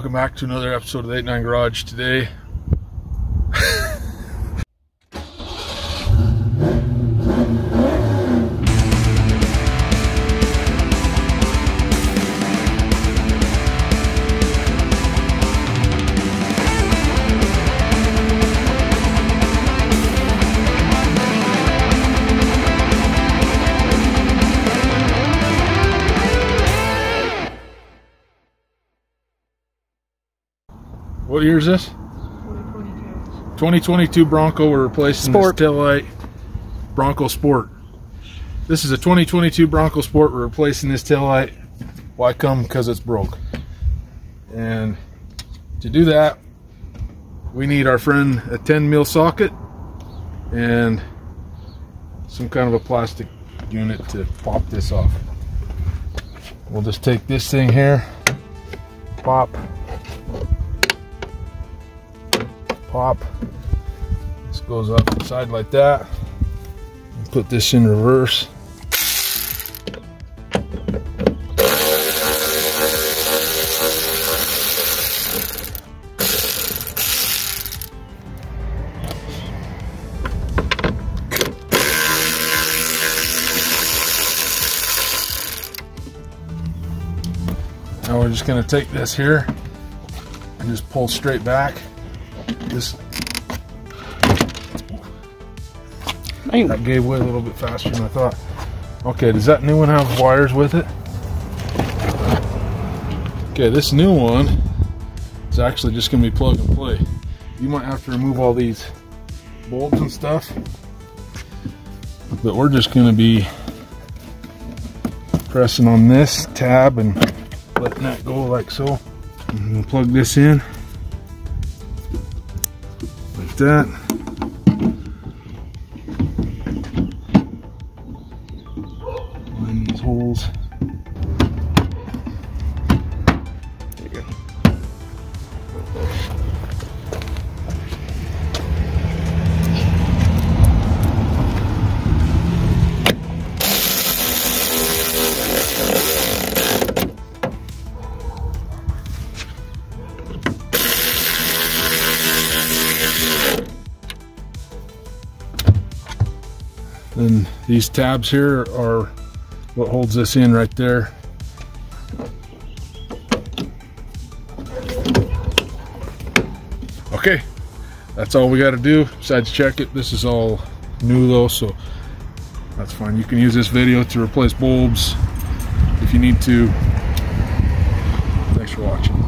welcome back to another episode of the 89 Garage. Today what year is this? 2022 Bronco. We're replacing Sport. This taillight. Bronco Sport. This is a 2022 Bronco Sport. We're replacing this taillight. Why come? Because it's broke. And to do that, we need our friend a 10 mil socket and some kind of a plastic unit to pop this off. We'll just take this thing here, pop. This goes up the side like that. And put this in reverse. Now we're just going to take this here and just pull straight back. That gave way a little bit faster than I thought. Okay, does that new one have wires with it? Okay, this new one is actually just going to be plug and play. You might have to remove all these bolts and stuff, but we're just going to be pressing on this tab and letting that go like so. And we'll plug this in like that. Line these holes. There you go. Then these tabs here are what holds this in right there. Okay, that's all we got to do besides check it. This is all new though, so that's fine. You can use this video to replace bulbs if you need to. Thanks for watching.